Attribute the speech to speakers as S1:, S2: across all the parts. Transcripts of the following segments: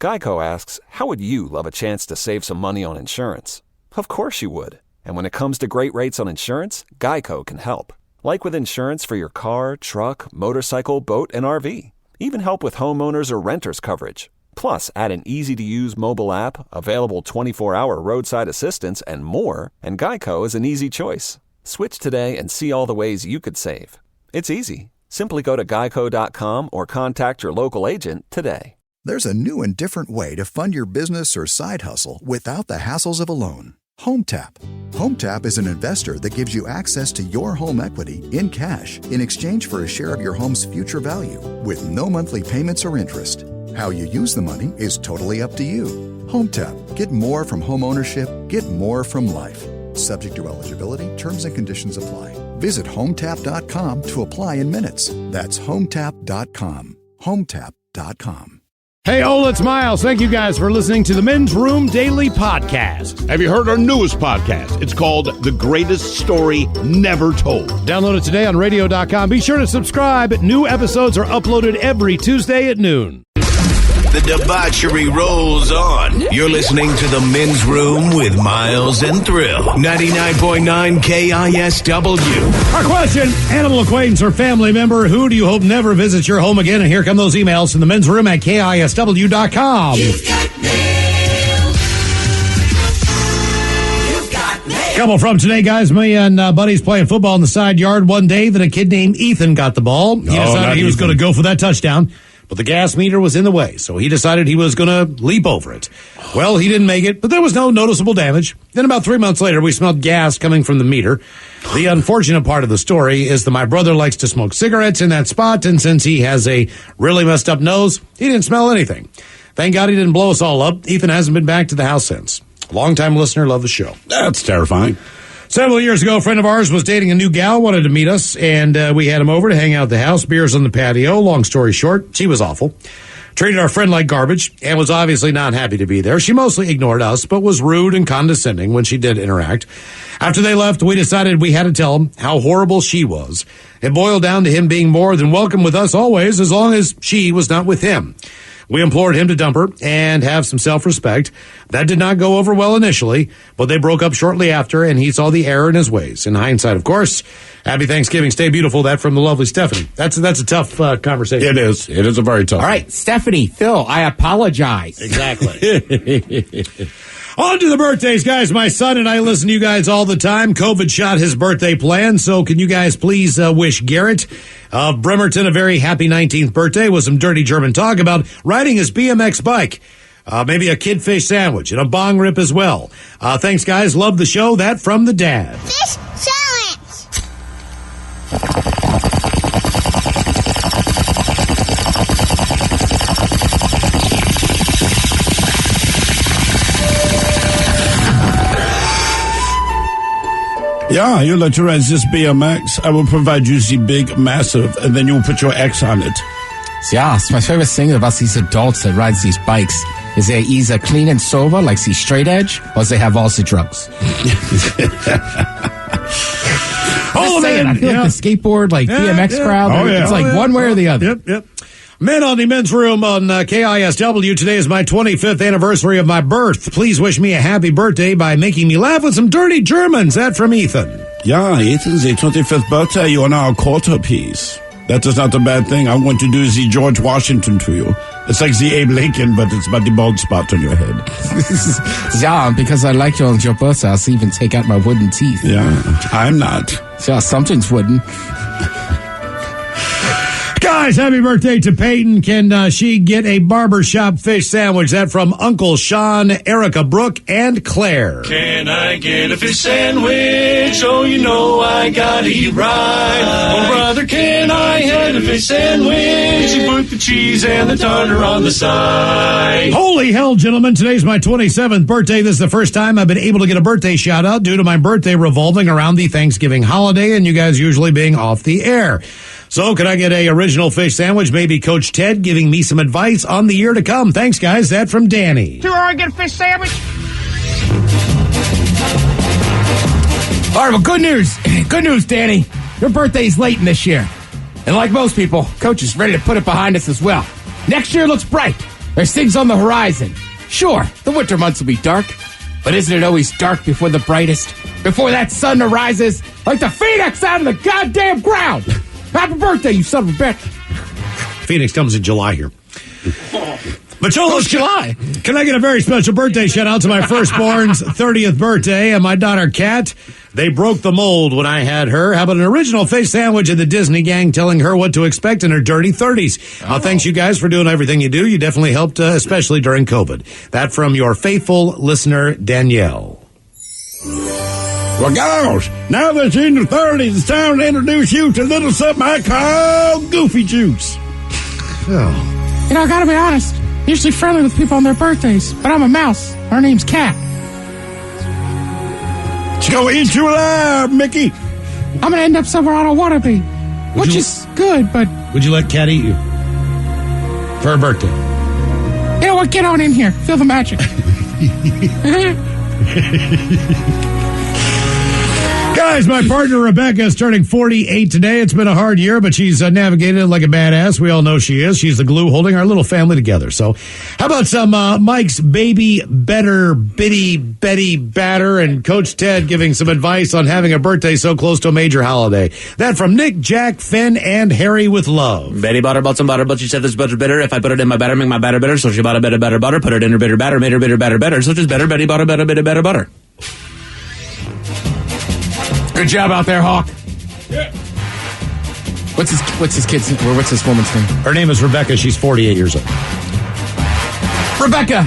S1: Geico asks, how would you love a chance to save some money on insurance? Of course you would. And when it comes to great rates on insurance, Geico can help. Like with insurance for your car, truck, motorcycle, boat, and RV. Even help with homeowners or renters coverage. Plus, add an easy-to-use mobile app, available 24-hour roadside assistance, and more, and Geico is an easy choice. Switch today and see all the ways you could save. It's easy. Simply go to geico.com or contact your local agent today.
S2: There's a new and different way to fund your business or side hustle without the hassles of a loan. HomeTap. HomeTap is an investor that gives you access to your home equity in cash in exchange for a share of your home's future value with no monthly payments or interest. How you use the money is totally up to you. HomeTap. Get more from home ownership. Get more from life. Subject to eligibility, terms and conditions apply. Visit HomeTap.com to apply in minutes. That's HomeTap.com. HomeTap.com.
S3: Hey, it's Miles. Thank you guys for listening to the Men's Room Daily Podcast.
S4: Have you heard our newest podcast? It's called The Greatest Story Never Told.
S3: Download it today on radio.com. Be sure to subscribe. New episodes are uploaded every Tuesday at noon.
S5: The debauchery rolls on. You're listening to The Men's Room with Miles and Thrill. 99.9 KISW.
S3: Our question, animal acquaintance or family member, who do you hope never visits your home again? And here come those emails from The Men's Room at KISW.com.
S6: You've got mail. You've got mail.
S3: Couple from today, guys. Me and buddies playing football in the side yard one day. Then a kid named Ethan got the ball. He decided he was going to go for that touchdown. But the gas meter was in the way, so he decided he was going to leap over it. Well, he didn't make it, but there was no noticeable damage. Then about 3 months later, we smelled gas coming from the meter. The unfortunate part of the story is that my brother likes to smoke cigarettes in that spot, and since he has a really messed up nose, he didn't smell anything. Thank God he didn't blow us all up. Ethan hasn't been back to the house since. Longtime listener, love the show.
S4: That's terrifying.
S3: Several years ago, a friend of ours was dating a new gal, wanted to meet us, and we had him over to hang out at the house, beers on the patio. Long story short, she was awful. Treated our friend like garbage and was obviously not happy to be there. She mostly ignored us, but was rude and condescending when she did interact. After they left, we decided we had to tell him how horrible she was. It boiled down to him being more than welcome with us always, as long as she was not with him. We implored him to dump her and have some self-respect. That did not go over well initially, but they broke up shortly after, and he saw the error in his ways. In hindsight, of course. Happy Thanksgiving. Stay beautiful. That from the lovely Stephanie. That's a tough conversation.
S4: It is. It is a very tough
S7: one. All right, Stephanie, Phil, I apologize.
S3: Exactly. On to the birthdays, guys. My son and I listen to you guys all the time. COVID shot his birthday plan, so can you guys please wish Garrett of Bremerton a very happy 19th birthday with some dirty German talk about riding his BMX bike. Maybe a kidfish sandwich and a bong rip as well. Thanks, guys. Love the show. That from the dad.
S8: Fish challenge.
S4: Yeah, you like to ride this BMX. I will provide you the big, massive, and then you'll put your X on it.
S7: Yeah, it's my favorite thing about these adults that ride these bikes is they're either clean and sober, like the straight edge, or they have all the drugs. I feel like the skateboard, BMX crowd, it's like one way or the other.
S3: Yep. Men on the Men's Room on KISW. Today is my 25th anniversary of my birth. Please wish me a happy birthday by making me laugh with some dirty Germans. That from Ethan.
S4: Yeah, Ethan's 25th birthday. You are now a quarter piece. That is not a bad thing. I'm going to do the George Washington to you. It's like the Abe Lincoln, but it's about the bald spot on your head.
S7: Yeah, because I like you on your birthday, I'll even take out my wooden teeth.
S4: Yeah, I'm not.
S7: Yeah, something's wooden.
S3: Guys, happy birthday to Peyton. Can she get a barbershop fish sandwich? That from Uncle Sean, Erica Brooke, and Claire.
S9: Can I get a fish sandwich? Oh, you know I gotta eat right. Oh, brother, can I have a fish sandwich? You put the cheese and the tartar on the side.
S3: Holy hell, gentlemen. Today's my 27th birthday. This is the first time I've been able to get a birthday shout out due to my birthday revolving around the Thanksgiving holiday and you guys usually being off the air. So, can I get a original fish sandwich? Maybe Coach Ted giving me some advice on the year to come. Thanks, guys. That from Danny.
S10: Do I get a fish sandwich?
S7: All right, well, good news. Good news, Danny. Your birthday's late in this year. And like most people, Coach is ready to put it behind us as well. Next year looks bright. There's things on the horizon. Sure, the winter months will be dark, but isn't it always dark before the brightest? Before that sun arises like the phoenix out of the goddamn ground. Happy birthday, you son of a bitch.
S3: Phoenix comes in July here. But
S7: Who's July?
S3: Can I get a very special birthday shout out to my firstborn's 30th birthday and my daughter Kat? They broke the mold when I had her. How about an original fish sandwich at the Disney gang telling her what to expect in her dirty 30s? Thanks you guys for doing everything you do. You definitely helped, especially during COVID. That from your faithful listener, Danielle.
S4: Well, gosh, now that you're in your 30s, it's time to introduce you to a little something I call Goofy Juice.
S3: Oh.
S7: You know, I gotta be honest. Usually friendly with people on their birthdays, but I'm a mouse. Her name's Kat.
S4: She's gonna eat you alive, Mickey.
S7: I'm gonna end up somewhere I don't want to be, which is good, but...
S3: Would you let Kat eat you? For her birthday?
S7: You know what? Get on in here. Feel the magic.
S3: Guys, my partner Rebecca is turning 48 today. It's been a hard year, but she's navigated it like a badass. We all know she is. She's the glue holding our little family together. So how about some Mike's Baby Better Bitty Betty Batter and Coach Ted giving some advice on having a birthday so close to a major holiday. That from Nick, Jack, Finn, and Harry with love.
S8: Betty bought her some butter, but she said this butter bitter. If I put it in my batter, make my batter bitter. So she bought a bit of better butter, put it in her bitter batter, made her bitter batter better. So just better. Betty bought a bit of better butter.
S7: Good job out there, Hawk. Yeah. What's his kid's or what's this woman's name?
S3: Her name is Rebecca. She's 48 years old.
S7: Rebecca,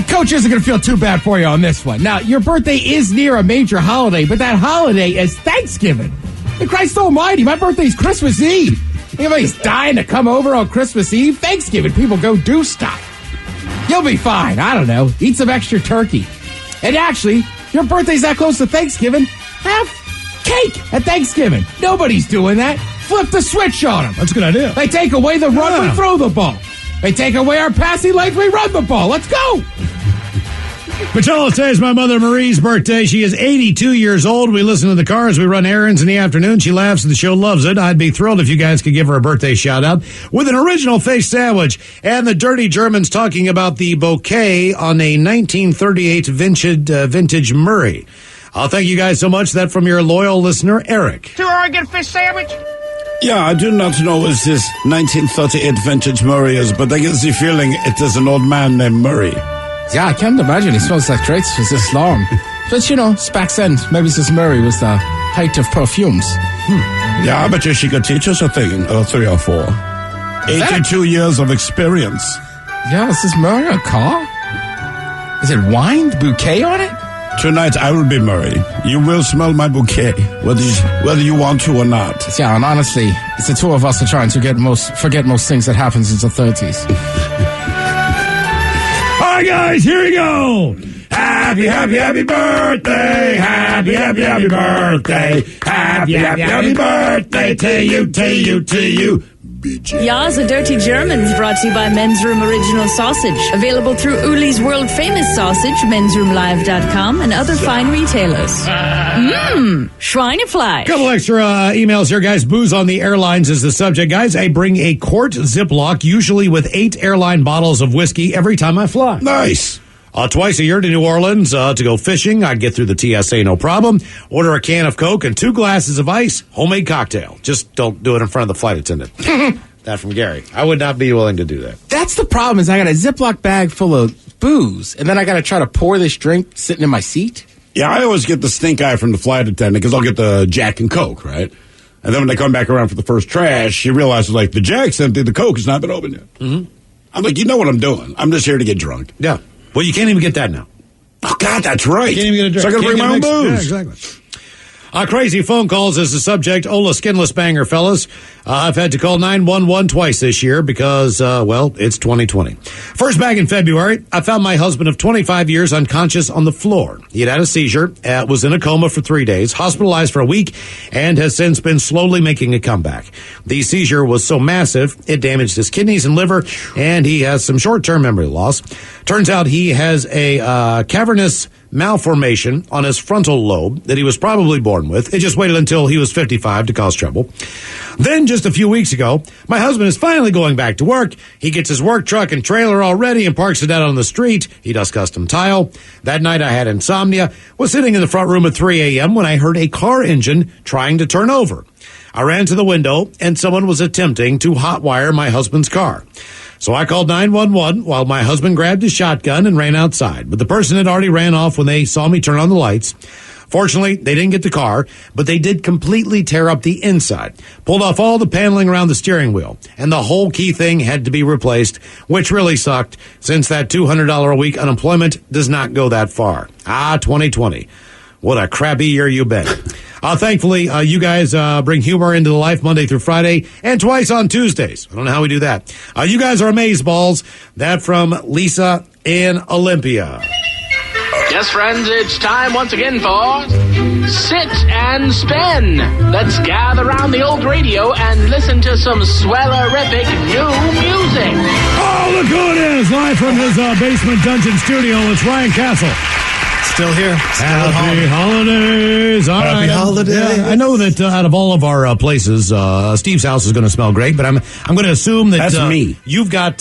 S7: Coach isn't going to feel too bad for you on this one. Now, your birthday is near a major holiday, but that holiday is Thanksgiving. And Christ almighty, my birthday's Christmas Eve. Anybody's dying to come over on Christmas Eve. Thanksgiving, people go do stuff. You'll be fine. I don't know. Eat some extra turkey. And actually, your birthday's that close to Thanksgiving. Have cake at Thanksgiving. Nobody's doing that. Flip the switch on them.
S3: That's a good idea.
S7: They take away the run, we throw the ball. They take away our passing lanes, we run the ball. Let's go.
S3: Pachella, today is my mother Marie's birthday. She is 82 years old. We listen to the car as we run errands in the afternoon. She laughs and the show loves it. I'd be thrilled if you guys could give her a birthday shout out with an original fish sandwich. And the Dirty Germans talking about the bouquet on a 1938 vintage Murray. I'll thank you guys so much. That from your loyal listener, Eric.
S7: 2 Oregon fish sandwich.
S4: Yeah, I do not know what this 1938 vintage Murray is, but I get the feeling it is an old man named Murray.
S7: Yeah, I can't imagine he smells like grapes for this long. But, you know, it's back then. Maybe this Murray was the height of perfumes.
S4: Yeah, I bet you she could teach us a thing, or 3 or 4. 82 years of experience.
S7: Yeah, is this Murray a car? Is it wine? Bouquet on it?
S4: Tonight I will be Murray. You will smell my bouquet, whether you want to or not.
S7: Yeah, and honestly, it's the two of us are trying to forget most things that happened since the 30s.
S3: All right, guys, here we go. Happy, happy, happy birthday. Happy, happy, happy birthday. Happy, happy, happy birthday to you, to you, to you.
S10: Ja, the Dirty Germans brought to you by Men's Room Original Sausage. Available through Uli's World Famous Sausage, mensroomlive.com, and other fine retailers. Schweinefleisch.
S3: Couple extra emails here, guys. Booze on the airlines is the subject. Guys, I bring a quart Ziploc, usually with 8 airline bottles of whiskey every time I fly.
S4: Nice.
S3: Twice a year to New Orleans to go fishing. I'd get through the TSA, no problem. Order a can of Coke and 2 glasses of ice, homemade cocktail. Just don't do it in front of the flight attendant. That from Gary. I would not be willing to do that.
S7: That's the problem is I got a Ziploc bag full of booze, and then I got to try to pour this drink sitting in my seat.
S4: Yeah, I always get the stink eye from the flight attendant because I'll get the Jack and Coke, right? And then when they come back around for the first trash, she realizes, like, the Jack's empty, the Coke has not been opened yet. Mm-hmm. I'm like, you know what I'm doing. I'm just here to get drunk.
S3: Yeah. Well, you can't even get that now.
S4: Oh, God, that's right.
S3: You can't even get a drink.
S4: So I got to bring my own booze.
S3: Yeah, exactly. Crazy phone calls is the subject. Ola Skinless Banger, fellas. I've had to call 911 twice this year because, well, it's 2020. First back in February, I found my husband of 25 years unconscious on the floor. He had had a seizure, was in a coma for 3 days, hospitalized for a week, and has since been slowly making a comeback. The seizure was so massive, it damaged his kidneys and liver, and he has some short-term memory loss. Turns out he has a cavernous malformation on his frontal lobe that he was probably born with. It just waited until he was 55 to cause trouble. Then, just a few weeks ago, my husband is finally going back to work. He gets his work truck and trailer all ready and parks it out on the street. He does custom tile. That night I had insomnia, was sitting in the front room at 3 a.m. when I heard a car engine trying to turn over. I ran to the window, and someone was attempting to hotwire my husband's car. So I called 911 while my husband grabbed his shotgun and ran outside. But the person had already ran off when they saw me turn on the lights. Fortunately, they didn't get the car, but they did completely tear up the inside, pulled off all the paneling around the steering wheel, and the whole key thing had to be replaced, which really sucked since that $200 a week unemployment does not go that far. 2020. What a crappy year you've been. Thankfully, you guys bring humor into the life Monday through Friday and twice on Tuesdays. I don't know how we do that. You guys are amazeballs. That from Lisa in Olympia.
S11: Yes, friends, it's time once again for Sit and Spin. Let's gather around the old radio and listen to some swellerific new music.
S3: Oh, look who it is! Live from his basement dungeon studio, it's Ryan Castle.
S12: Still here.
S3: Happy holidays. All
S12: Happy
S3: right.
S12: holidays.
S3: Yeah, I know that out of all of our places, Steve's house is going to smell great, but I'm going to assume that
S4: That's me.
S3: You've got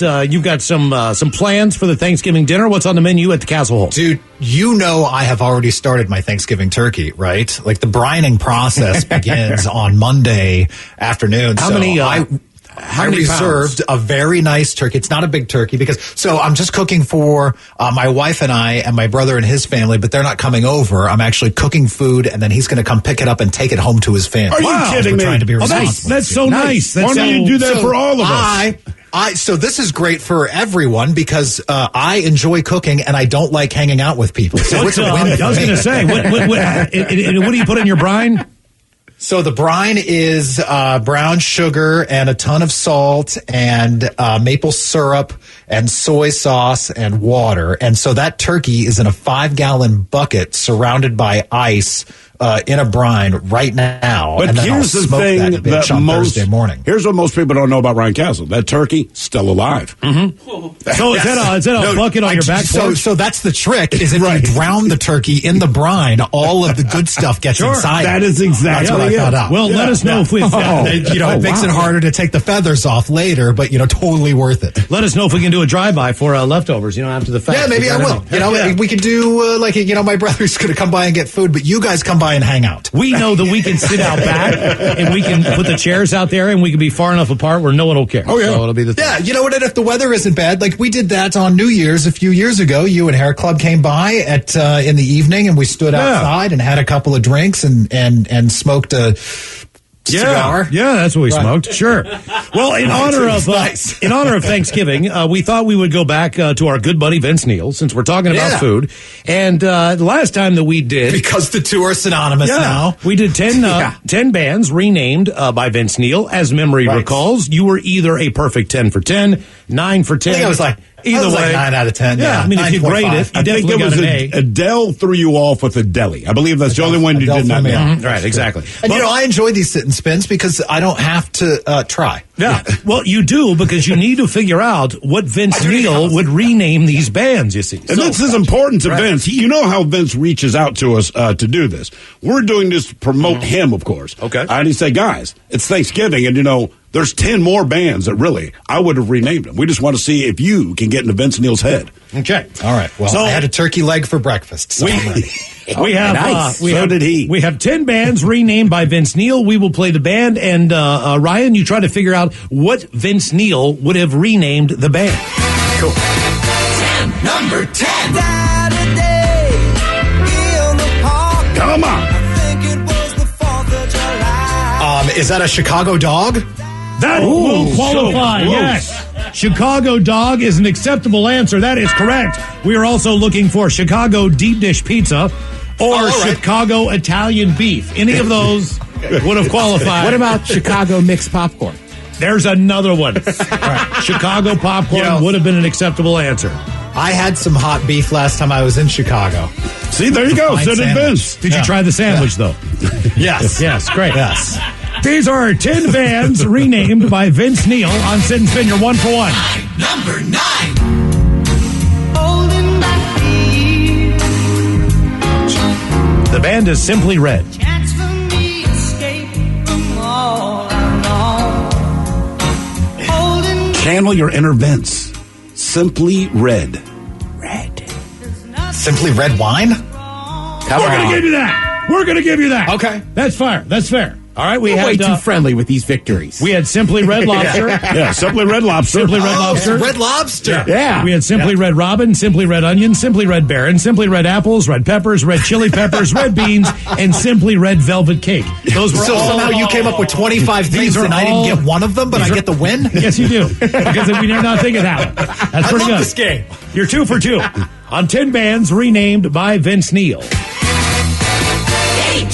S3: some plans for the Thanksgiving dinner. What's on the menu at the Castle Hole?
S12: Dude, you know I have already started my Thanksgiving turkey, right? Like the brining process begins on Monday afternoon.
S3: How many
S12: reserved a very nice turkey. It's not a big turkey so I'm just cooking for my wife and I and my brother and his family, but they're not coming over. I'm actually cooking food, and then he's going to come pick it up and take it home to his family.
S4: Are you kidding me?
S12: Trying to be responsible.
S3: That's so nice.
S4: Why don't you do that for all of us?
S12: So this is great for everyone because I enjoy cooking and I don't like hanging out with people. So it's a win.
S3: I was going to say, what do you put in your brine?
S12: So the brine is brown sugar and a ton of salt and maple syrup and soy sauce and water. And so that turkey is in a 5-gallon bucket surrounded by ice in a brine right now.
S4: But
S12: and then
S4: here's
S12: I'll
S4: the
S12: smoke
S4: thing
S12: that on Thursday morning.
S4: Here's what most people don't know about Ryan Castle. That turkey, still alive.
S3: Mm-hmm. So is that a bucket on your back porch?
S12: So that's the trick, is if you drown the turkey in the brine, all of the good stuff gets inside.
S4: That is exactly
S12: That's what I found out.
S3: Well, let us know if we...
S12: it makes it harder to take the feathers off later, but, totally worth it.
S3: Let us know if we can do a drive-by for leftovers, after the fact.
S12: Yeah, maybe I will. We could do, my brother's going to come by and get food, but you guys come by and hang out.
S3: We know that we can sit out back, and we can put the chairs out there, and we can be far enough apart where no one will care.
S4: Oh, yeah.
S3: So it'll be the thing.
S12: Yeah, you know what? And if the weather isn't bad, we did that on New Year's a few years ago. You and Hair Club came by in the evening, and we stood outside and had a couple of drinks and smoked a cigar.
S3: Yeah, that's what we smoked. Sure. Well, in honor of Thanksgiving, we thought we would go back to our good buddy Vince Neil, since we're talking about food. And the last time that we did,
S12: because the two are synonymous now,
S3: we did 10 bands renamed by Vince Neil. As memory recalls, you were either a perfect 10 for 10, 9 for 10.
S12: I think I was like.
S3: Either way,
S12: 9 out of 10.
S3: Yeah, I mean, if you grade it, you definitely got an A.
S4: Adele threw you off with a deli. I believe that's the only one you did not know.
S3: Mm-hmm. Right, exactly.
S12: And I enjoy these sit and spins because I don't have to try.
S3: Yeah. Well, you do, because you need to figure out what Vince Neil would rename these bands, you see.
S4: And this is important to Vince. You know how Vince reaches out to us to do this. We're doing this to promote him, of course.
S3: Okay.
S4: And he said, guys, it's Thanksgiving, and there's 10 more bands that really I would have renamed them. We just want to see if you can get into Vince Neil's head.
S3: Okay.
S12: All right. Well, I had a turkey leg for breakfast. So
S3: we have 10 bands renamed by Vince Neil. We will play the band, and Ryan, you try to figure out what Vince Neil would have renamed the band.
S12: Cool.
S6: 10, number 10.
S13: Saturday in the park.
S4: Come on.
S13: I think it was the 4th of July.
S12: Is that a Chicago dog?
S3: That will qualify, yes. Chicago dog is an acceptable answer. That is correct. We are also looking for Chicago deep dish pizza or Chicago Italian beef. Any of those would have qualified.
S7: What about Chicago mixed popcorn?
S3: There's another one. Chicago popcorn would have been an acceptable answer.
S12: I had some hot beef last time I was in Chicago.
S4: See, there you go. So did Vince.
S3: Did you try the sandwich, though?
S12: Yes.
S3: Yes, great.
S12: Yes.
S3: These are 10 bands renamed by Vince Neil on Sit and Spin. You're 1 for 1.
S6: Number 9.
S13: Holding back fear
S3: band is Simply Red.
S13: Chance for me to escape from all I've known. Holding
S4: Channel your inner Vince. Simply Red.
S12: Simply red wine?
S3: We're going to give you that. We're going to give you that.
S7: Okay.
S3: That's fair. That's fair. All right, we
S7: You're
S3: had
S7: way too friendly with these victories.
S3: we had Simply Red Lobster.
S4: Yeah, Simply Red Lobster.
S3: Simply Red Lobster.
S12: Red Lobster.
S7: Yeah.
S3: We had Simply Red Robin, Simply Red Onion, Simply Red Baron, Simply Red Apples, Red Peppers, Red Chili Peppers, Red Beans, and Simply Red Velvet Cake. Those were
S12: So
S3: all.
S12: somehow you came up with 25 things
S3: are
S12: and I didn't
S3: all-
S12: get one of them, but I get the win?
S3: Yes, you do. Because we did not think of that one. That's
S12: I
S3: pretty
S12: love
S3: good.
S12: this game.
S3: You're 2 for 2 on 10 bands renamed by Vince Neil.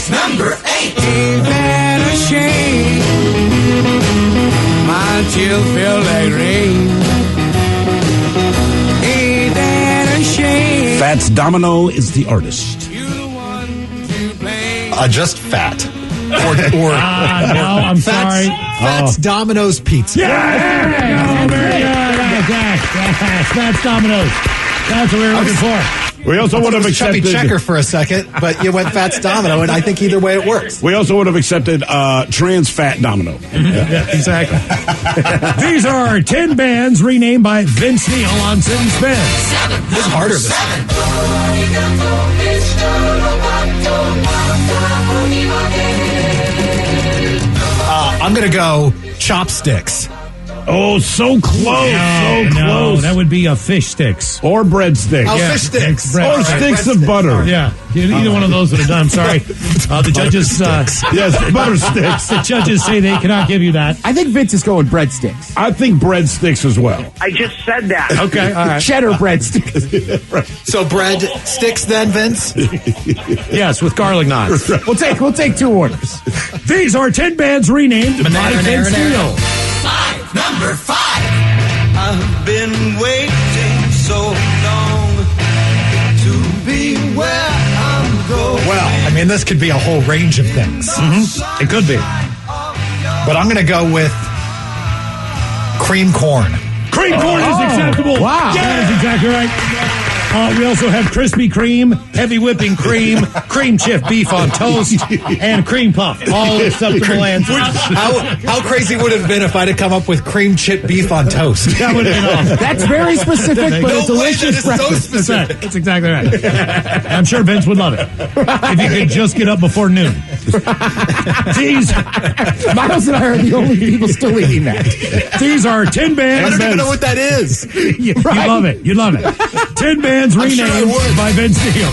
S6: Number 8.
S13: Ain't that a shame? My chills feel like rain. Ain't that a shame?
S4: Fats Domino is the artist.
S13: You're the one to blame.
S12: Just fat. Or
S3: No, I'm sorry.
S12: Fats Domino's Pizza.
S3: Yeah! Very good. That's Domino's. That's what we were looking for.
S4: We also would have
S12: Chubby
S4: accepted.
S12: Checker for a second, but you went Fats Domino, and I think either way it works.
S4: We also would have accepted Trans Fat Domino.
S3: Yeah, exactly. These are 10 bands renamed by Vince Neil on City Spins.
S12: It's harder this time. I'm going to go Chopsticks.
S4: Oh, so close. So
S3: No,
S4: close.
S3: that would be a fish sticks.
S4: Or breadsticks.
S12: Oh, fish sticks.
S3: bread
S4: Or
S3: sticks.
S4: sticks of butter.
S3: Yeah, either one of those would have done. I'm sorry. The judges.
S4: Yes, butter sticks.
S3: The judges say they cannot give you that.
S7: I think Vince is going breadsticks.
S4: I think breadsticks as well.
S14: I just said that.
S3: Okay, all right.
S7: Cheddar breadsticks.
S12: So bread sticks then, Vince?
S3: Yes, with garlic knots.
S7: We'll take 2 orders.
S3: These are 10 bands renamed by Vince Neil.
S6: Number 5.
S13: I've been waiting so long to be where I'm going.
S12: Well, I mean, this could be a whole range of things.
S3: It could be.
S12: But I'm going to go with cream corn.
S3: Cream corn is acceptable.
S7: wow.
S3: That is exactly right. We also have Krispy Kreme, heavy whipping cream, cream chip beef on toast, and cream puff. All acceptable answers.
S12: How crazy would it have been if I'd have come up with cream chip beef on toast?
S3: That would have been awesome.
S7: That's very specific, but a delicious
S12: that is so
S7: breakfast.
S3: That's right. That's exactly right. I'm sure Vince would love it. If you could just get up before noon. These,
S7: Miles and I are the only people still eating that.
S3: these are 10
S12: I
S3: bands.
S12: don't even know what that is.
S3: You love it. You love it. 10 bands
S12: sure I
S3: renamed
S12: would.
S3: by Vince Neil.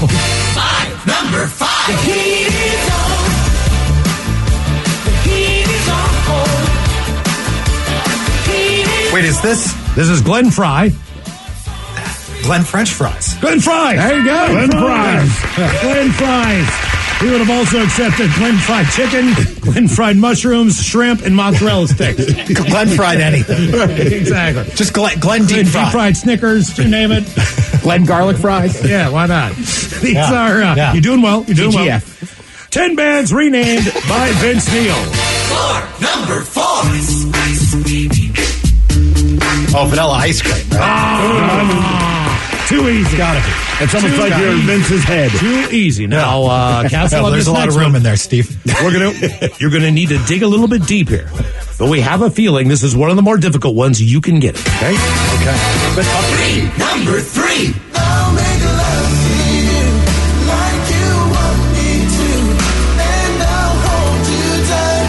S6: Number 5.
S13: The heat is on. The heat is on. The heat is
S12: Wait, is this
S3: This is Glenn Fry.
S12: Glenn French fries?
S3: Glenn Fries.
S7: There you go.
S3: Glenn Fries. Glenn Fries. He would have also accepted Glenn fried chicken, Glenn fried mushrooms, shrimp, and mozzarella sticks.
S12: Glenn fried anything.
S3: Exactly.
S12: Just Glenn deep
S3: Deep
S12: fried.
S3: fried Snickers, you name it.
S7: Glenn garlic fries.
S3: Yeah, why not? These
S12: Yeah.
S3: are,
S12: Yeah.
S3: you're doing well. You're doing well.
S7: GGF.
S3: 10 bands renamed by Vince Neil.
S6: Number 4.
S12: Oh, vanilla ice cream. Right?
S3: Too easy.
S12: Gotta be.
S4: It's almost
S3: Too
S4: like you're in
S3: easy.
S4: Vince's head.
S3: Too easy. Now, Castle, on
S12: There's
S3: this
S12: a lot
S3: next
S12: of room
S3: one,
S12: in there, Steve.
S3: you're gonna need to dig a little bit deep here. But we have a feeling this is one of the more difficult ones. You can get it, okay?
S12: Okay.
S6: Number 3.
S13: I'll make love to you like you want me to, and I'll hold you tight.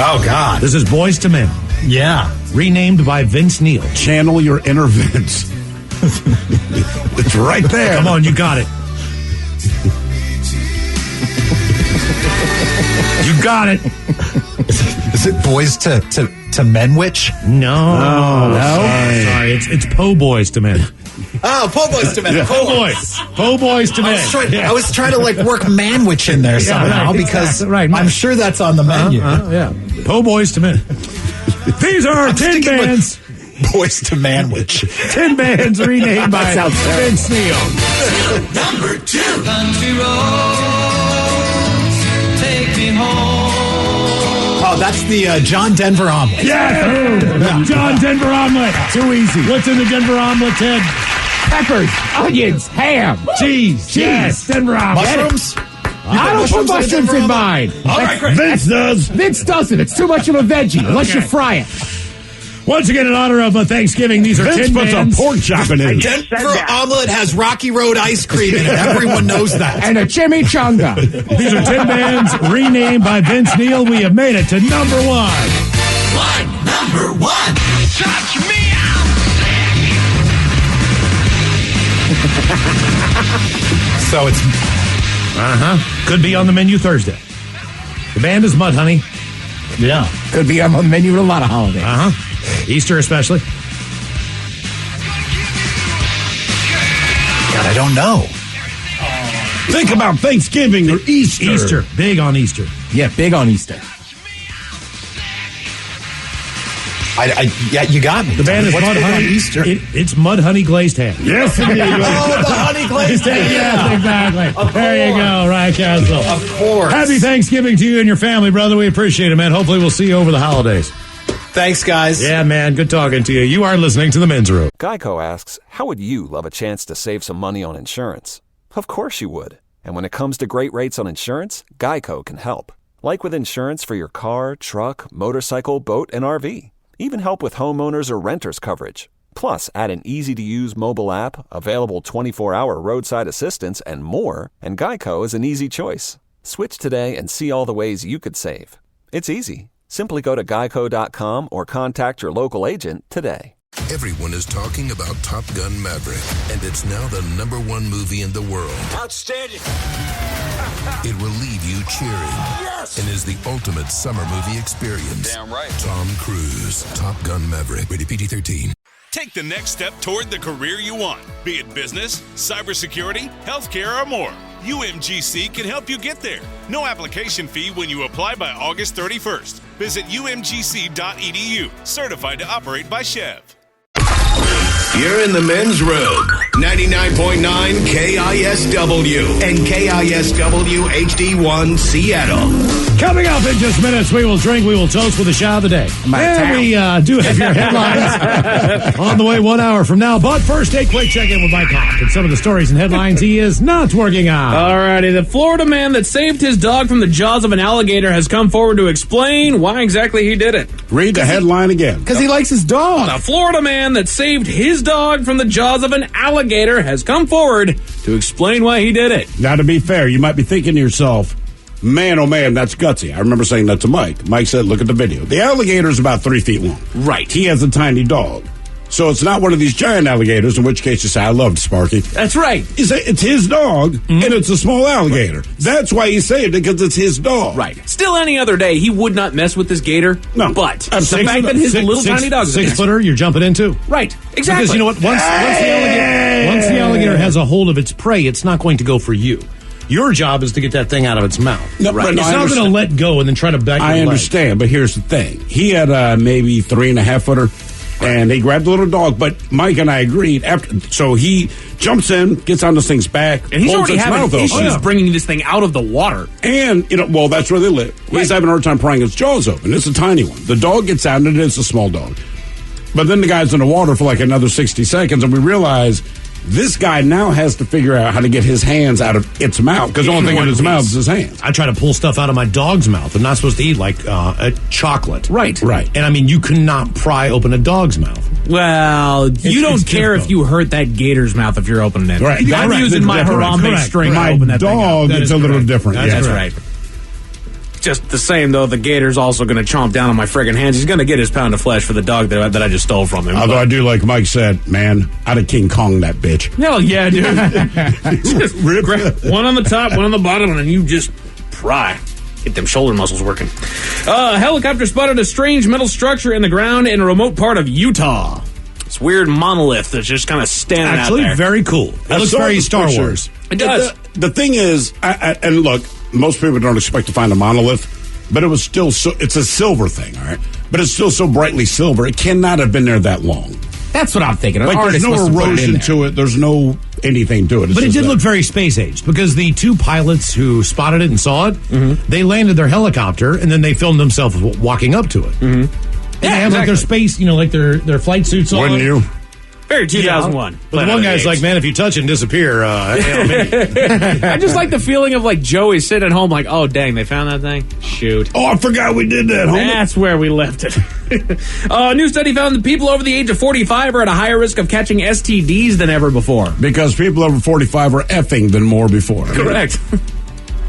S12: Oh, God.
S3: This is Boys to Men,
S12: Yeah.
S3: renamed by Vince Neil.
S4: Channel your inner Vince. It's right there.
S3: Come on, you got it. You got it.
S12: Is it boys to Menwich?
S3: No. Sorry, it's Po Boys to Men.
S12: Oh, po' boys to men.
S3: Yeah. Po Boys. Po Boys to Men.
S12: I was trying to like work Manwich in there somehow
S3: right,
S12: because
S3: right.
S12: I'm sure that's on the menu.
S3: Yeah. Po Boys to Men. These are 10
S12: sticking with-
S3: bands.
S12: Boys to Manwich.
S3: 10 bands renamed by
S7: sounds terrible.
S3: Vince Neil.
S6: Number 2.
S13: Country roads, take me home.
S12: Oh, that's the John Denver omelet.
S3: Yes! John Denver omelet.
S7: Too easy.
S3: What's in the Denver omelet, Ted?
S7: peppers, onions, ham, cheese, and ramen.
S12: Mushrooms?
S7: I don't put mushrooms in mine.
S3: All right, Vince does.
S7: Vince doesn't. It's too much of a veggie unless you fry it.
S3: Once again, in honor of Thanksgiving, these are
S4: Vince
S3: Tin
S4: puts
S3: Mans.
S4: a pork chop in it.
S12: Denver omelet has Rocky Road ice cream in it. Everyone knows that.
S7: And a chimichanga.
S3: These are Tin Mans renamed by Vince Neil. We have made it to number one.
S6: Number one.
S9: Touch me out.
S12: So it's
S3: Could be on the menu Thursday. The band is Mudhoney.
S7: Yeah. Could be on the menu with a lot of holidays.
S3: Easter especially.
S12: God, I don't know.
S4: Think about Thanksgiving or Easter.
S3: Easter. Big on Easter.
S7: Yeah, big on Easter.
S12: Yeah, you got me.
S3: The band is
S12: What's big on
S3: Mudhoney.
S12: Easter?
S3: It's Mudhoney glazed ham.
S4: Yes, indeed.
S12: Oh, the honey glazed ham.
S3: Yes, exactly. There you go, Ryan Castle.
S12: Of course.
S3: Happy Thanksgiving to you and your family, brother. We appreciate it, man. Hopefully we'll see you over the holidays.
S12: Thanks, guys.
S3: Yeah, man. Good talking to you. You are listening to The Men's Room.
S1: Geico asks, how would you love a chance to save some money on insurance? Of course you would. And when it comes to great rates on insurance, Geico can help. Like with insurance for your car, truck, motorcycle, boat, and RV. Even help with homeowners or renters coverage. Plus, add an easy-to-use mobile app, available 24-hour roadside assistance, and more, and Geico is an easy choice. Switch today and see all the ways you could save. It's easy. Simply go to geico.com or contact your local agent today.
S14: Everyone is talking about Top Gun Maverick, and it's now the #1 movie in the world.
S6: Outstanding.
S14: It will leave you cheering. Yes! And is the ultimate summer movie experience.
S6: Damn right.
S14: Tom Cruise, Top Gun Maverick, rated PG-13.
S15: Take the next step toward the career you want, be it business, cybersecurity, healthcare, or more. UMGC can help you get there. No application fee when you apply by August 31st. Visit umgc.edu, certified to operate by Chev.
S5: You're in the men's room. 99.9 KISW and KISW HD1 Seattle.
S3: Coming up in just minutes, we will drink, we will toast with a shot of the day. And we do have your headlines on the way 1 hour from now. But first, a quick check-in with Mike Hawk and some of the stories and headlines he is not working on.
S8: Alrighty, the Florida man that saved his dog from the jaws of an alligator has come forward to explain why exactly he did it.
S4: Read the headline again.
S7: Because he likes his dog.
S8: The Florida man that saved his dog from the jaws of an alligator has come forward to explain why he did it.
S4: Now, to be fair, you might be thinking to yourself, man, oh man, that's gutsy. I remember saying that to Mike. Mike said, look at the video. The alligator's about 3 feet long.
S8: Right.
S4: He has a tiny dog. So it's not one of these giant alligators, in which case you say, I loved Sparky.
S8: That's right.
S4: You say, it's his dog, and it's a small alligator. Right. That's why he saved it, because it's his dog.
S8: Right. Still, any other day, he would not mess with this gator.
S4: No.
S8: But the fact that his little tiny dog is
S3: 6-footer, you're jumping into.
S8: Right. Exactly.
S3: Because you know what? Once the alligator has a hold of its prey, it's not going to go for you. Your job is to get that thing out of its mouth.
S4: No,
S3: right. It's not going to let go and then try to back your
S4: I
S3: leg.
S4: understand, but here's the thing. He had maybe 3.5-footer, and he grabbed the little dog, but Mike and I agreed. So he jumps in, gets on this thing's back,
S8: and he's already having issues
S4: open.
S8: bringing this thing out of the water.
S4: And, well, that's where they live. Right. He's having a hard time prying his jaws open. It's a tiny one. The dog gets out, and it is a small dog. But then the guy's in the water for like another 60 seconds, and we realize this guy now has to figure out how to get his hands out of its mouth, because the only thing in his mouth is his hands.
S3: I try to pull stuff out of my dog's mouth. I'm not supposed to eat like a chocolate.
S8: Right.
S3: And I mean, you cannot pry open a dog's mouth.
S8: Well, you don't care if you hurt that gator's mouth if you're opening it.
S4: Right.
S8: I'm using my Harambe string to open that thing
S4: My dog, it's a little different.
S8: That's right. Just the same, though, the gator's also going to chomp down on my friggin' hands. He's going to get his pound of flesh for the dog that I just stole from him.
S4: Although I do, like Mike said, man, I'd have King Kong that bitch.
S8: Hell yeah, dude. Just grab one on the top, one on the bottom, and then you just pry. Get them shoulder muscles working. A helicopter spotted a strange metal structure in the ground in a remote part of Utah. It's weird monolith that's just kind of standing
S3: Actually,
S8: out there.
S3: very cool. It looks very Star Wars.
S8: It does.
S4: The thing is, and look, most people don't expect to find a monolith, but it was still it's a silver thing, all right? But it's still so brightly silver, it cannot have been there that long.
S7: That's what I'm thinking.
S4: Like, there's no erosion to it. There's no anything to it.
S3: But it did look very space-aged, because the two pilots who spotted it and saw it, they landed their helicopter, and then they filmed themselves walking up to it. And they have like their space, like their flight suits on.
S4: Wouldn't you?
S8: Very 2001.
S3: But the one guy's like, man, if you touch it and disappear,
S8: I just like the feeling of like Joey sitting at home like, oh, dang, they found that thing? Shoot.
S4: Oh, I forgot we did that.
S8: That's where we left it. A new study found that people over the age of 45 are at a higher risk of catching STDs than ever before.
S4: Because people over 45 are effing than more before.
S8: Correct.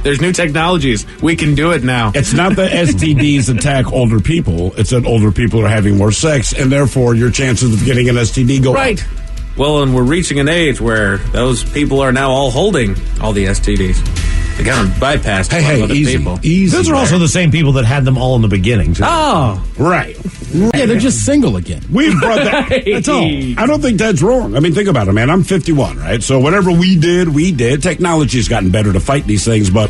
S8: There's new technologies. We can do it now.
S4: It's not that STDs attack older people. It's that older people are having more sex, and therefore your chances of getting an STD go
S8: right.
S4: up.
S8: Well, and we're reaching an age where those people are now all holding all the STDs. They kind of bypassed a lot of other people.
S3: Easy. Those are also the same people that had them all in the beginning. Too.
S8: Oh.
S4: Right.
S7: Yeah, they're just single again.
S4: We brought that. That's all. I don't think that's wrong. I mean, think about it, man. I'm 51, right? So whatever we did. Technology's gotten better to fight these things, but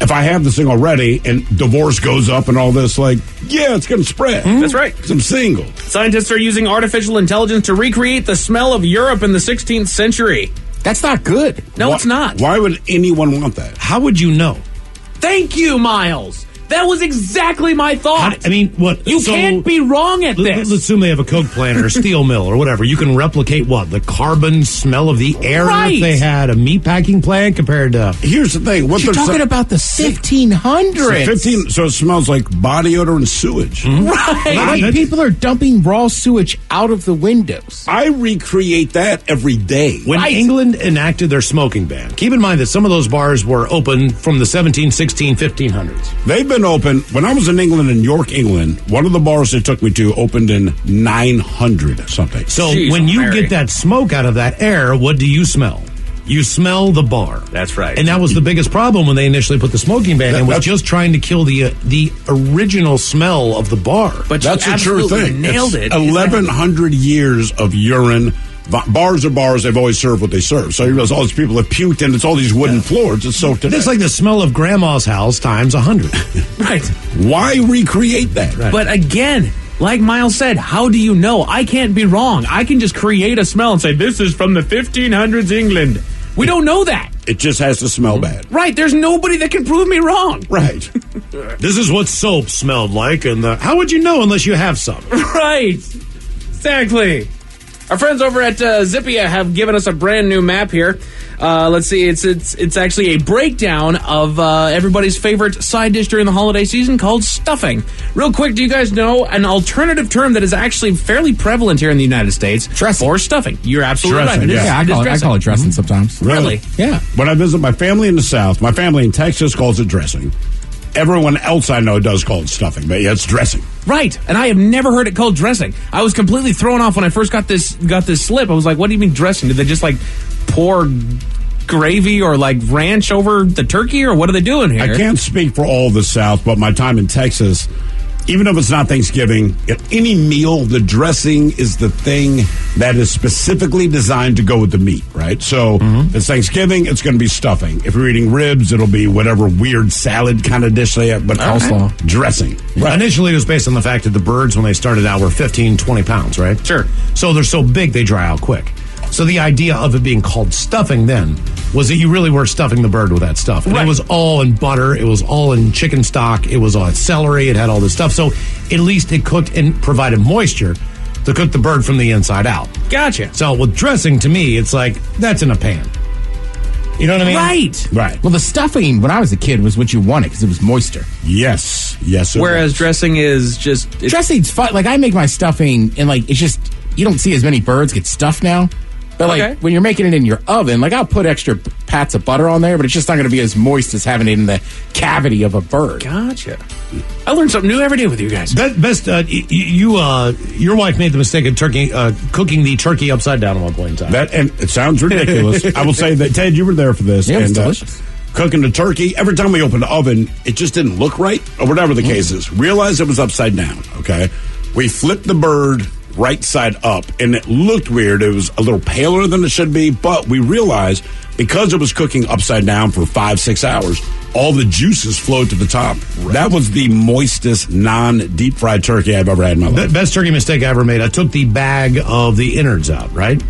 S4: if I have this thing already and divorce goes up and all this, like, yeah, it's going to spread.
S8: That's right.
S4: 'Cause I'm single.
S8: Scientists are using artificial intelligence to recreate the smell of Europe in the 16th century.
S7: That's not good.
S8: No, it's not.
S4: Why would anyone want that?
S3: How would you know?
S8: Thank you, Miles. That was exactly my thought.
S3: What?
S8: You can't be wrong at this.
S3: Let's assume they have a coke plant or a steel mill or whatever. You can replicate what? The carbon smell of the air if they had a meat packing plant compared to...
S4: Here's the thing.
S7: You're talking about the 1500s.
S4: So it smells like body odor and sewage.
S7: Right. Like people are dumping raw sewage out of the windows.
S4: I recreate that every day.
S3: When England enacted their smoking ban, keep in mind that some of those bars were open from the 1716, 1500s.
S4: They've been open. When I was in England, in York, England, one of the bars they took me to opened in 900 something.
S3: So when you get that smoke out of that air, what do you smell? You smell the bar.
S8: That's right.
S3: And that was the biggest problem when they initially put the smoking ban in, was just trying to kill the original smell of the bar.
S8: But
S4: that's a true thing.
S8: Nailed it.
S4: 1,100 years of urine. Bars are bars. They've always served what they serve. So you realize all these people have puked, and it's all these wooden floors. It's so today.
S3: It's like the smell of grandma's house times 100.
S8: Right.
S4: Why recreate that?
S3: Right.
S8: But again, like Miles said, how do you know? I can't be wrong. I can just create a smell and say, this is from the 1500s England. We don't know that.
S4: It just has to smell bad.
S8: Right. There's nobody that can prove me wrong.
S4: Right.
S3: This is what soap smelled like, and how would you know unless you have some?
S8: Right. Exactly. Our friends over at Zippia have given us a brand new map here. Let's see. It's actually a breakdown of everybody's favorite side dish during the holiday season called stuffing. Real quick, do you guys know an alternative term that is actually fairly prevalent here in the United States?
S7: Dressing.
S8: Or stuffing. You're absolutely
S4: Dressing,
S8: right.
S4: yeah.
S7: I call it dressing sometimes.
S8: Really?
S7: Yeah.
S4: When I visit my family in the South, my family in Texas calls it dressing. Everyone else I know does call it stuffing, but yeah, it's dressing.
S8: Right, and I have never heard it called dressing. I was completely thrown off when I first got this slip. I was like, what do you mean dressing? Did they just like pour gravy or like ranch over the turkey, or what are they doing here?
S4: I can't speak for all of the South, but my time in Texas, even if it's not Thanksgiving, at any meal, the dressing is the thing that is specifically designed to go with the meat, right? So if it's Thanksgiving, it's going to be stuffing. If you're eating ribs, it'll be whatever weird salad kind of dish they have, but
S7: Coleslaw.
S4: Dressing.
S3: Right. Initially, it was based on the fact that the birds, when they started out, were 15, 20 pounds, right?
S8: Sure.
S3: So they're so big, they dry out quick. So the idea of it being called stuffing then was that you really were stuffing the bird with that stuff. And it was all in butter. It was all in chicken stock. It was all celery. It had all this stuff. So at least it cooked and provided moisture to cook the bird from the inside out.
S8: Gotcha.
S3: So with dressing, to me, it's like, that's in a pan. You know what I mean?
S8: Right.
S4: Right.
S7: Well, the stuffing when I was a kid was what you wanted because it was moisture.
S4: Yes. Yes. it
S8: Whereas
S4: was.
S8: dressing is just...
S7: Dressing's fun. Like I make my stuffing and like it's just you don't see as many birds get stuffed now. But like when you're making it in your oven, like I'll put extra pats of butter on there, but it's just not going to be as moist as having it in the cavity of a bird.
S8: Gotcha. I learn something new every day with you guys.
S3: Your wife made the mistake of cooking the turkey upside down at one point in time.
S4: And it sounds ridiculous. I will say that, Ted, you were there for this.
S7: Yeah, it was
S4: and,
S7: delicious.
S4: Cooking the turkey, every time we opened the oven, it just didn't look right, or whatever the case is. Realized it was upside down, okay? We flipped the bird right side up, and it looked weird. It was a little paler than it should be, but we realized because it was cooking upside down for 5-6 hours, all the juices flowed to the top. Right. That was the moistest non-deep fried turkey I've ever had in my life.
S3: Best turkey mistake I ever made. I took the bag of the innards out, right?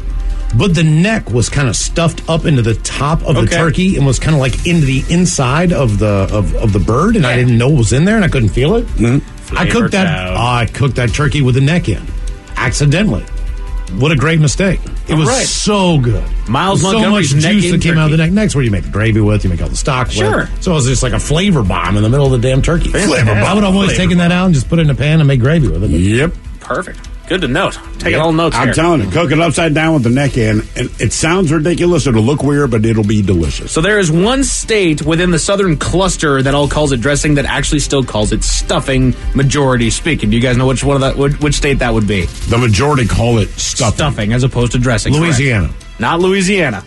S3: But the neck was kind of stuffed up into the top of the turkey and was kind of like into the inside of the bird, and I didn't know it was in there, and I couldn't feel it. I cooked that turkey with the neck in, accidentally. What a great mistake. It was
S8: right.
S3: so good.
S8: Miles
S3: so much
S8: Montgomery's neck
S3: juice
S8: in
S3: that came out of the
S8: turkey.
S3: neck. Next, what do you make the gravy with? You make all the stock
S8: Sure.
S3: with. So it was just like a flavor bomb in the middle of the damn turkey.
S4: Flavor bomb.
S3: I would have always taken that out and just put it in a pan and make gravy with it.
S4: Yep.
S8: Perfect. Good to note. Taking all notes
S4: I'm
S8: here.
S4: telling you, cook it upside down with the neck in. And it sounds ridiculous. It'll look weird, but it'll be delicious.
S8: So there is one state within the southern cluster that all calls it dressing that actually still calls it stuffing, majority speaking. Do you guys know which one of that? Which state that would be?
S4: The majority call it stuffing.
S8: Stuffing as opposed to dressing.
S3: Louisiana.
S8: Correct. Not Louisiana.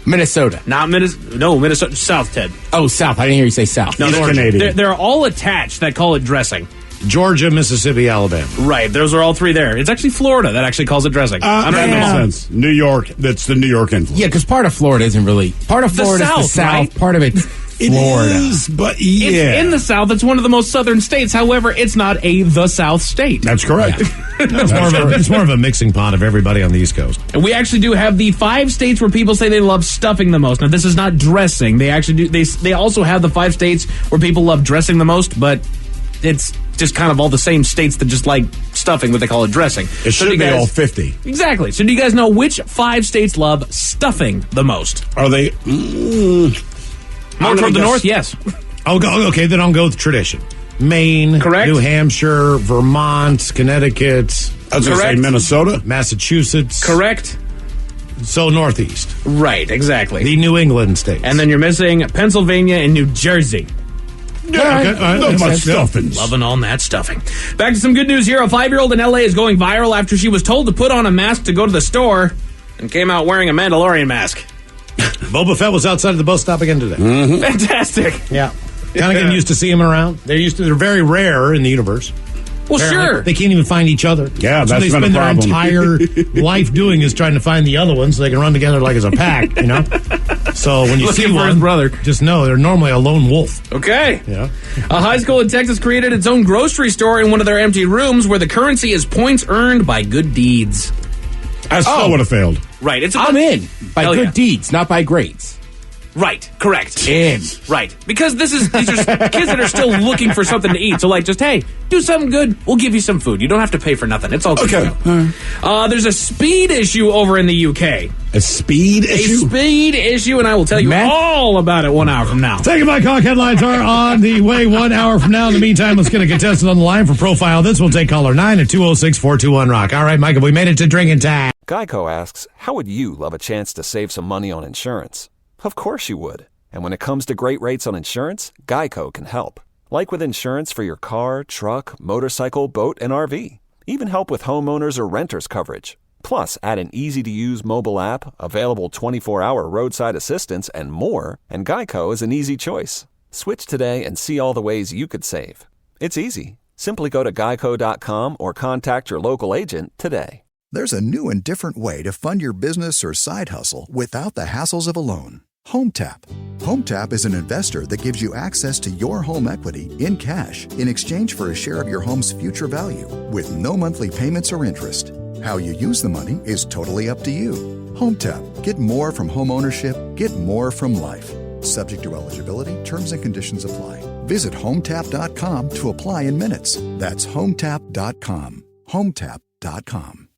S7: Minnesota.
S8: Not Minnesota. No, Minnesota. South, Ted.
S7: Oh, South. I didn't hear you say South.
S8: No,
S4: He's
S8: they're
S4: Canadian.
S8: They're all attached that call it dressing.
S3: Georgia, Mississippi, Alabama.
S8: Right. Those are all three there. It's actually Florida that actually calls it dressing.
S4: That makes sense. New York, that's the New York influence.
S7: Yeah, because part of Florida isn't really. Part of
S8: The
S7: Florida is the
S8: South,
S7: South.
S8: right?
S7: Part of it's Florida.
S4: It is, but yeah.
S8: It's in the South. It's one of the most southern states. However, it's not the South state.
S4: That's correct.
S3: It's more of a mixing pot of everybody on the East Coast.
S8: And we actually do have the 5 states where people say they love stuffing the most. Now, this is not dressing. They actually do. They also have the 5 states where people love dressing the most, but it's just kind of all the same states that just like stuffing, what they call it dressing.
S4: It should be all 50.
S8: Exactly. So do you guys know which 5 states love stuffing the most?
S4: Are they...
S8: More toward the north? Yes.
S3: I'll go. Okay, then I'll go with tradition. Maine,
S8: Correct.
S3: New Hampshire, Vermont, Connecticut.
S4: I was going to say Minnesota.
S3: Massachusetts.
S8: Correct.
S3: So Northeast.
S8: Right, exactly.
S3: The New England states.
S8: And then you're missing Pennsylvania and New Jersey.
S4: Yeah,
S3: okay, all right,
S4: not
S3: makes
S4: much
S3: sense.
S4: stuffing.
S8: Loving all that stuffing. Back to some good news here. A 5-year-old in LA is going viral after she was told to put on a mask to go to the store and came out wearing a Mandalorian mask.
S3: Boba Fett was outside of the bus stop again today.
S8: Fantastic.
S3: Yeah. Kind of getting used to seeing him around. They're very rare in the universe.
S8: Well,
S3: Apparently.
S8: sure.
S3: They can't even find each other.
S4: Yeah,
S3: so
S4: that's
S3: they
S4: been a
S3: spend their
S4: problem.
S3: entire life doing is trying to find the other one so they can run together like as a pack, you know? So when you
S8: Looking
S3: see
S8: for
S3: one,
S8: his brother.
S3: just know they're normally a lone wolf.
S8: Okay.
S3: Yeah.
S8: A high school in Texas created its own grocery store in one of their empty rooms where the currency is points earned by good deeds.
S4: I still would have failed.
S8: Right.
S7: I'm in. By
S8: Hell
S7: good
S8: yeah.
S7: deeds, not by grades.
S8: Right. Correct.
S7: In.
S8: Right. Because these are kids that are still looking for something to eat. So, like, just, hey, do something good. We'll give you some food. You don't have to pay for nothing. It's all good.
S4: Okay.
S8: There's a speed issue over in the UK.
S4: A speed
S8: A
S4: issue?
S8: speed issue, and I will tell you all about it 1 hour from now.
S3: Take it by cock. Headlines are on the way 1 hour from now. In the meantime, let's get a contestant on the line for Profile This. We'll take caller 9 at 206-421-ROCK. All right, Michael, we made it to drinking time.
S1: Geico asks, how would you love a chance to save some money on insurance? Of course you would. And when it comes to great rates on insurance, Geico can help. Like with insurance for your car, truck, motorcycle, boat, and RV. Even help with homeowners or renters coverage. Plus, add an easy-to-use mobile app, available 24-hour roadside assistance, and more, and Geico is an easy choice. Switch today and see all the ways you could save. It's easy. Simply go to geico.com or contact your local agent today.
S2: There's a new and different way to fund your business or side hustle without the hassles of a loan. HomeTap. HomeTap is an investor that gives you access to your home equity in cash in exchange for a share of your home's future value with no monthly payments or interest. How you use the money is totally up to you. HomeTap. Get more from home ownership. Get more from life. Subject to eligibility, terms and conditions apply. Visit HomeTap.com to apply in minutes. That's HomeTap.com. HomeTap.com.